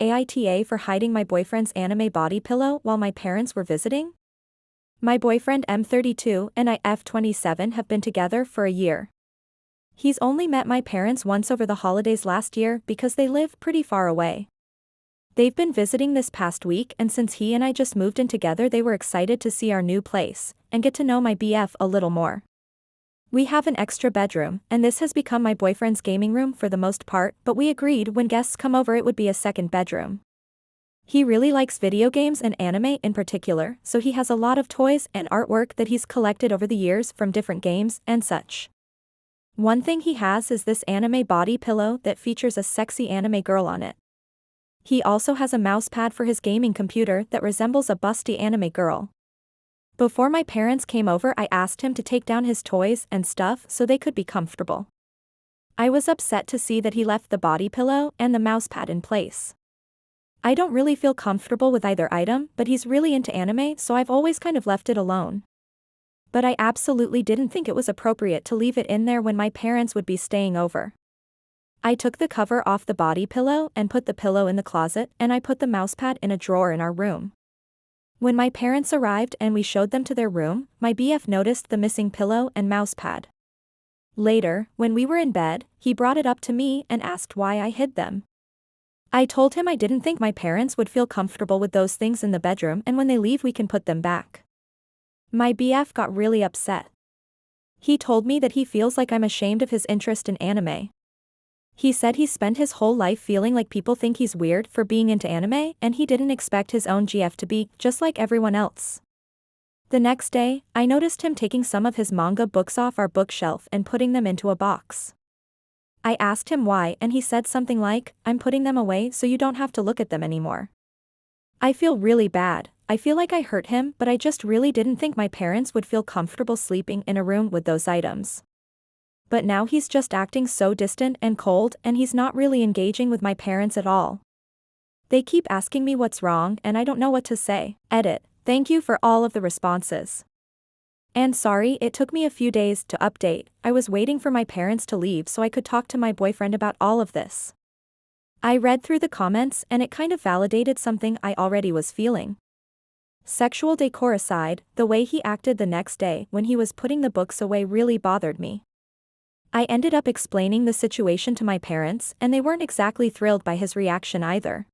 AITA for hiding my boyfriend's anime body pillow while my parents were visiting? My boyfriend M32 and I F27 have been together for a year. He's only met my parents once over the holidays last year because they live pretty far away. They've been visiting this past week, and since he and I just moved in together, they were excited to see our new place and get to know my BF a little more. We have an extra bedroom, and this has become my boyfriend's gaming room for the most part, but we agreed when guests come over it would be a second bedroom. He really likes video games and anime in particular, so he has a lot of toys and artwork that he's collected over the years from different games and such. One thing he has is this anime body pillow that features a sexy anime girl on it. He also has a mousepad for his gaming computer that resembles a busty anime girl. Before my parents came over, I asked him to take down his toys and stuff so they could be comfortable. I was upset to see that he left the body pillow and the mousepad in place. I don't really feel comfortable with either item, but he's really into anime, so I've always kind of left it alone. But I absolutely didn't think it was appropriate to leave it in there when my parents would be staying over. I took the cover off the body pillow and put the pillow in the closet, and I put the mousepad in a drawer in our room. When my parents arrived and we showed them to their room, my BF noticed the missing pillow and mousepad. Later, when we were in bed, he brought it up to me and asked why I hid them. I told him I didn't think my parents would feel comfortable with those things in the bedroom, and when they leave we can put them back. My BF got really upset. He told me that he feels like I'm ashamed of his interest in anime. He said he spent his whole life feeling like people think he's weird for being into anime, and he didn't expect his own GF to be just like everyone else. The next day, I noticed him taking some of his manga books off our bookshelf and putting them into a box. I asked him why, and he said something like, "I'm putting them away so you don't have to look at them anymore." I feel really bad. I feel like I hurt him, but I just really didn't think my parents would feel comfortable sleeping in a room with those items. But now he's just acting so distant and cold, and he's not really engaging with my parents at all. They keep asking me what's wrong, and I don't know what to say. Edit. Thank you for all of the responses. And sorry it took me a few days to update. I was waiting for my parents to leave so I could talk to my boyfriend about all of this. I read through the comments and it kind of validated something I already was feeling. Sexual decor aside, the way he acted the next day when he was putting the books away really bothered me. I ended up explaining the situation to my parents, and they weren't exactly thrilled by his reaction either.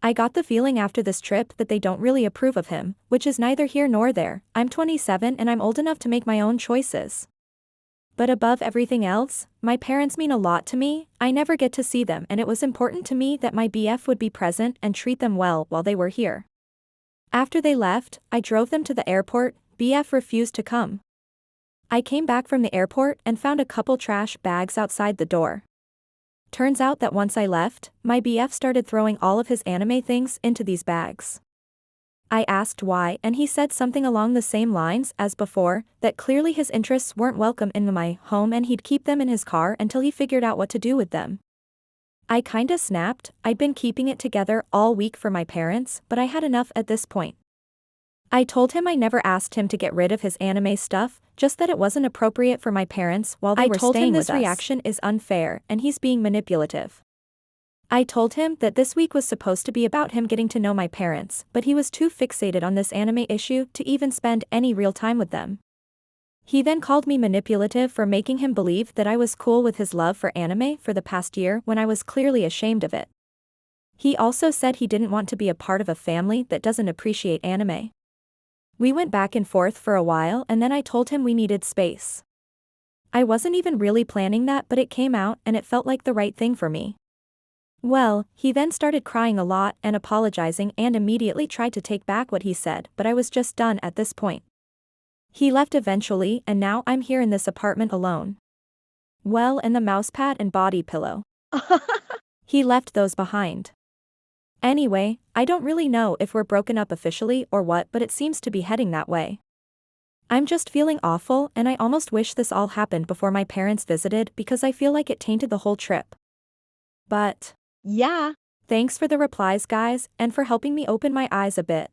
I got the feeling after this trip that they don't really approve of him, which is neither here nor there. I'm 27 and I'm old enough to make my own choices. But above everything else, my parents mean a lot to me. I never get to see them, and it was important to me that my BF would be present and treat them well while they were here. After they left, I drove them to the airport. BF refused to come. I came back from the airport and found a couple trash bags outside the door. Turns out that once I left, my BF started throwing all of his anime things into these bags. I asked why, and he said something along the same lines as before, that clearly his interests weren't welcome in my home and he'd keep them in his car until he figured out what to do with them. I kinda snapped. I'd been keeping it together all week for my parents, but I had enough at this point. I told him I never asked him to get rid of his anime stuff, just that it wasn't appropriate for my parents while they were staying with us. I told him this reaction is unfair and he's being manipulative. I told him that this week was supposed to be about him getting to know my parents, but he was too fixated on this anime issue to even spend any real time with them. He then called me manipulative for making him believe that I was cool with his love for anime for the past year when I was clearly ashamed of it. He also said he didn't want to be a part of a family that doesn't appreciate anime. We went back and forth for a while, and then I told him we needed space. I wasn't even really planning that, but it came out and it felt like the right thing for me. Well, he then started crying a lot and apologizing and immediately tried to take back what he said, but I was just done at this point. He left eventually, and now I'm here in this apartment alone. Well, and the mousepad and body pillow. He left those behind. Anyway, I don't really know if we're broken up officially or what, but it seems to be heading that way. I'm just feeling awful, and I almost wish this all happened before my parents visited because I feel like it tainted the whole trip. But, yeah. Thanks for the replies, guys, and for helping me open my eyes a bit.